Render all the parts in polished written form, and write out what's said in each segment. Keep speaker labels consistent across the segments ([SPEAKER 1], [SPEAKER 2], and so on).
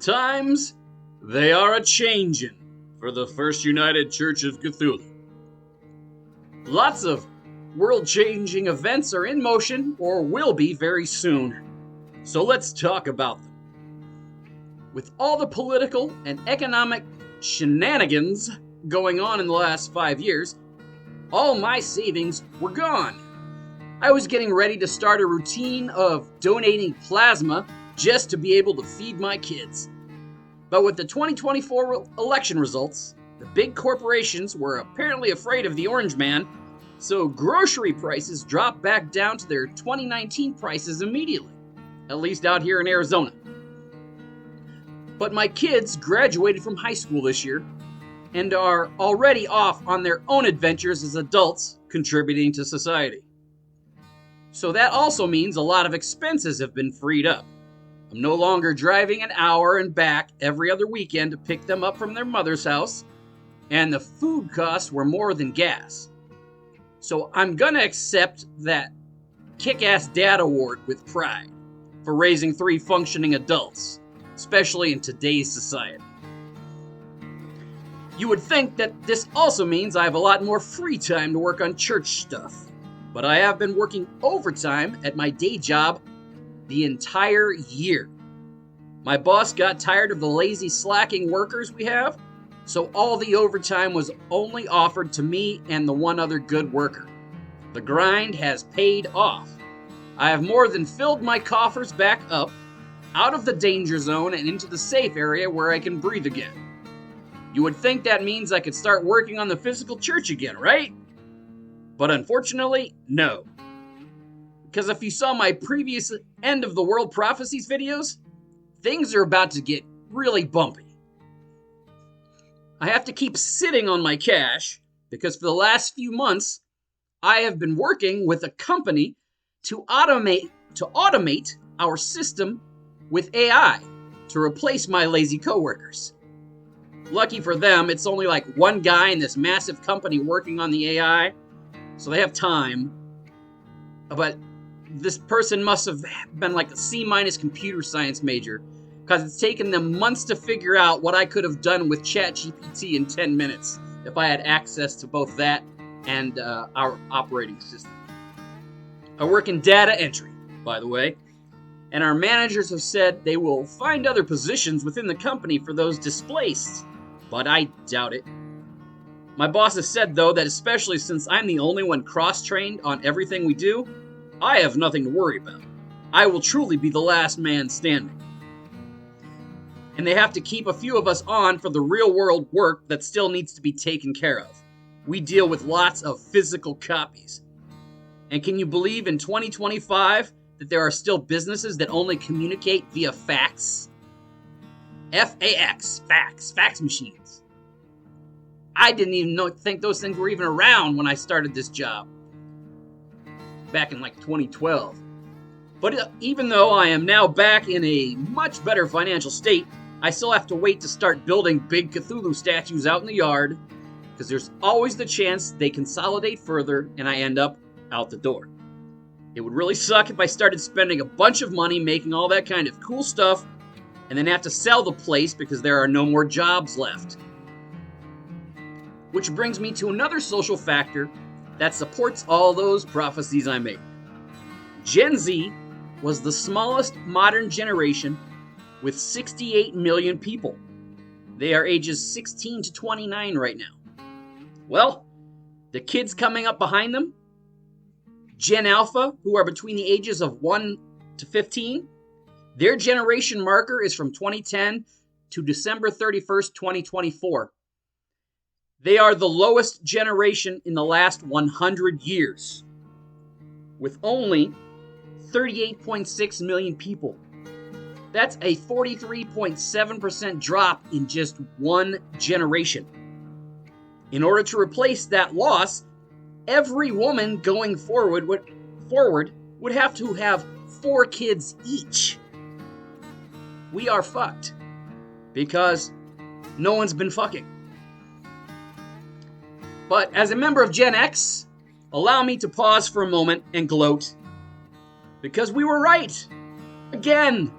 [SPEAKER 1] times, they are a-changin' for the First United Church of Cthulhu. Lots of world-changing events are in motion or will be very soon. So let's talk about them. With all the political and economic shenanigans going on in the last 5 years, all my savings were gone. I was getting ready to start a routine of donating plasma just to be able to feed my kids. But with the 2024 election results, the big corporations were apparently afraid of the Orange Man, so grocery prices dropped back down to their 2019 prices immediately, at least out here in Arizona. But my kids graduated from high school this year and are already off on their own adventures as adults contributing to society. So that also means a lot of expenses have been freed up. I'm no longer driving an hour and back every other weekend to pick them up from their mother's house, and the food costs were more than gas. So I'm gonna accept that kick-ass dad award with pride for raising 3 functioning adults, especially in today's society. You would think that this also means I have a lot more free time to work on church stuff, but I have been working overtime at my day job the entire year. My boss got tired of the lazy, slacking workers we have, so all the overtime was only offered to me and the one other good worker. The grind has paid off. I have more than filled my coffers back up, out of the danger zone and into the safe area where I can breathe again. You would think that means I could start working on the physical church again, right? But unfortunately, no. Because if you saw my previous End of the World Prophecies videos, things are about to get really bumpy. I have to keep sitting on my cash because for the last few months, I have been working with a company to automate our system with AI to replace my lazy coworkers. Lucky for them, it's only like one guy in this massive company working on the AI, so they have time. But this person must have been like a C- computer science major, because it's taken them months to figure out what I could have done with ChatGPT in 10 minutes if I had access to both that and our operating system. I work in data entry, by the way, and our managers have said they will find other positions within the company for those displaced, but I doubt it. My boss has said, though, that especially since I'm the only one cross-trained on everything we do, I have nothing to worry about. I will truly be the last man standing. And they have to keep a few of us on for the real-world work that still needs to be taken care of. We deal with lots of physical copies. And can you believe in 2025 that there are still businesses that only communicate via fax? F-A-X, fax machines. I didn't even think those things were even around when I started this job back in like 2012. But even though I am now back in a much better financial state, I still have to wait to start building big Cthulhu statues out in the yard, because there's always the chance they consolidate further and I end up out the door. It would really suck if I started spending a bunch of money making all that kind of cool stuff and then have to sell the place because there are no more jobs left. Which brings me to another social factor that supports all those prophecies I made. Gen Z was the smallest modern generation with 68 million people. They are ages 16 to 29 right now. Well, the kids coming up behind them, Gen Alpha, who are between the ages of 1 to 15, their generation marker is from 2010 to December 31st, 2024. They are the lowest generation in the last 100 years, with only 38.6 million people. That's a 43.7% drop in just one generation. In order to replace that loss, every woman going forward would have to have 4 kids each. We are fucked because no one's been fucking. But as a member of Gen X, allow me to pause for a moment and gloat. Because we were right. Again.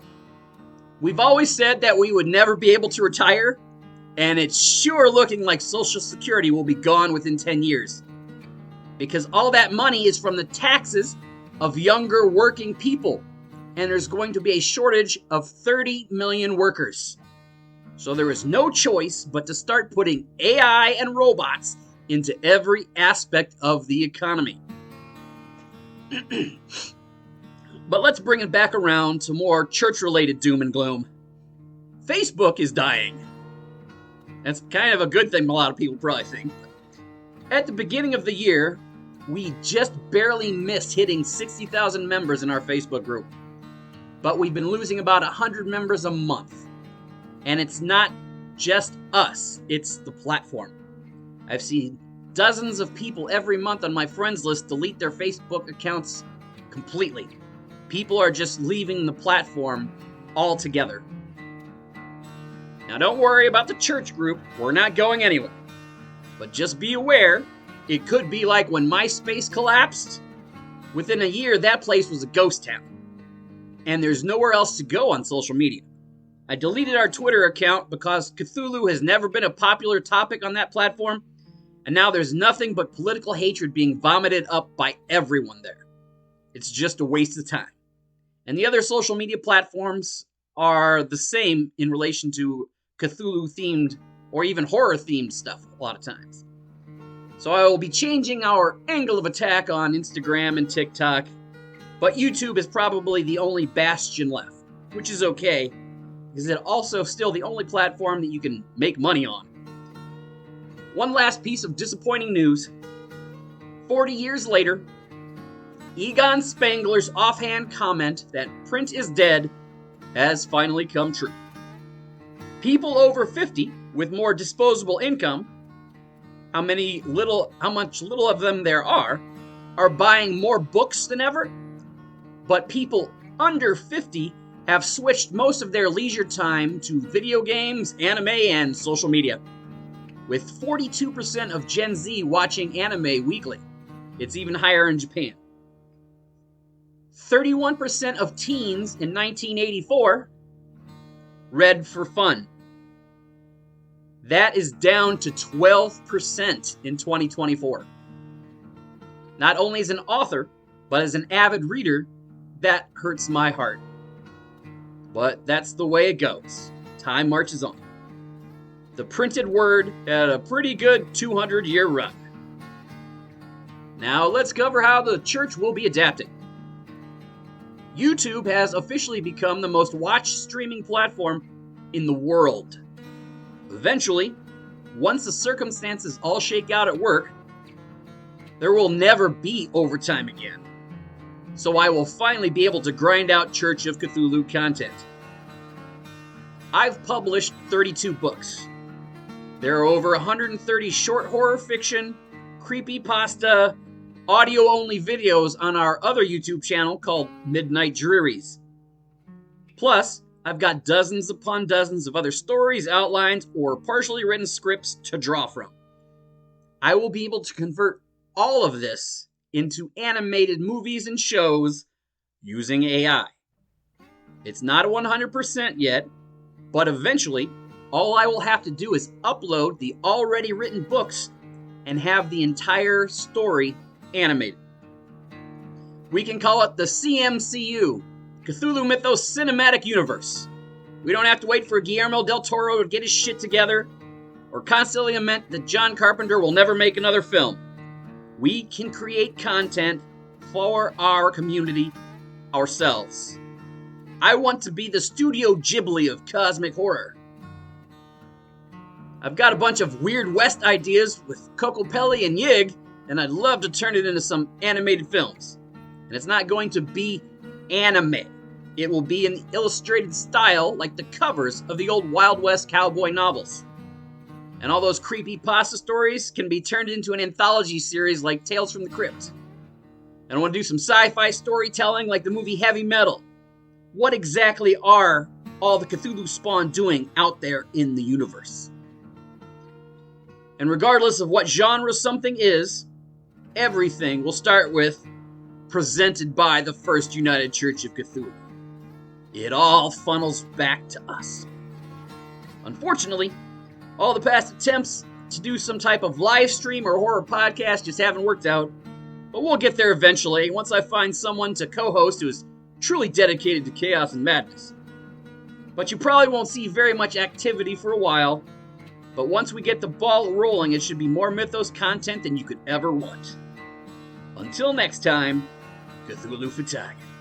[SPEAKER 1] We've always said that we would never be able to retire, and it's sure looking like Social Security will be gone within 10 years. Because all that money is from the taxes of younger working people, and there's going to be a shortage of 30 million workers. So there is no choice but to start putting AI and robots into every aspect of the economy. But let's bring it back around to more church-related doom and gloom. Facebook is dying. That's kind of a good thing, a lot of people probably think. At the beginning of the year, we just barely missed hitting 60,000 members in our Facebook group. But we've been losing about 100 members a month. And it's not just us, it's the platform. I've seen dozens of people every month on my friends list delete their Facebook accounts completely. People are just leaving the platform altogether. Now don't worry about the church group, we're not going anywhere. But just be aware, it could be like when MySpace collapsed. Within a year, that place was a ghost town. And there's nowhere else to go on social media. I deleted our Twitter account because Cthulhu has never been a popular topic on that platform, and now there's nothing but political hatred being vomited up by everyone there. It's just a waste of time. And the other social media platforms are the same in relation to Cthulhu-themed or even horror-themed stuff a lot of times. So I will be changing our angle of attack on Instagram and TikTok, but YouTube is probably the only bastion left, which is okay, because it's also still the only platform that you can make money on. One last piece of disappointing news. 40 years later, Egon Spengler's offhand comment that print is dead has finally come true. People over 50 with more disposable income, how much little of them there are buying more books than ever, but people under 50 have switched most of their leisure time to video games, anime, and social media, with 42% of Gen Z watching anime weekly. It's even higher in Japan. 31% of teens in 1984 read for fun. That is down to 12% in 2024. Not only as an author, but as an avid reader, that hurts my heart. But that's the way it goes. Time marches on. The printed word had a pretty good 200-year run. Now let's cover how the church will be adapting. YouTube has officially become the most watched streaming platform in the world. Eventually, once the circumstances all shake out at work, there will never be overtime again. So I will finally be able to grind out Church of Cthulhu content. I've published 32 books. There are over 130 short horror fiction, creepypasta, audio-only videos on our other YouTube channel called Midnight Drearies. Plus, I've got dozens upon dozens of other stories, outlines, or partially written scripts to draw from. I will be able to convert all of this into animated movies and shows using AI. It's not 100% yet, but eventually, all I will have to do is upload the already written books and have the entire story animated. We can call it the CMCU, Cthulhu Mythos Cinematic Universe. We don't have to wait for Guillermo del Toro to get his shit together, or constantly lament that John Carpenter will never make another film. We can create content for our community ourselves. I want to be the Studio Ghibli of cosmic horror. I've got a bunch of Weird West ideas with Kokopelli and Yig, and I'd love to turn it into some animated films. And it's not going to be anime. It will be in the illustrated style like the covers of the old Wild West cowboy novels. And all those creepypasta stories can be turned into an anthology series like Tales from the Crypt. And I want to do some sci-fi storytelling like the movie Heavy Metal. What exactly are all the Cthulhu spawn doing out there in the universe? And regardless of what genre something is, everything will start with presented by the First United Church of Cthulhu. it all funnels back to us. Unfortunately, all the past attempts to do some type of live stream or horror podcast just haven't worked out, but we'll get there eventually once I find someone to co-host who is truly dedicated to chaos and madness. But you probably won't see very much activity for a while, but once we get the ball rolling, it should be more Mythos content than you could ever want. Until next time, Cthulhu Photography.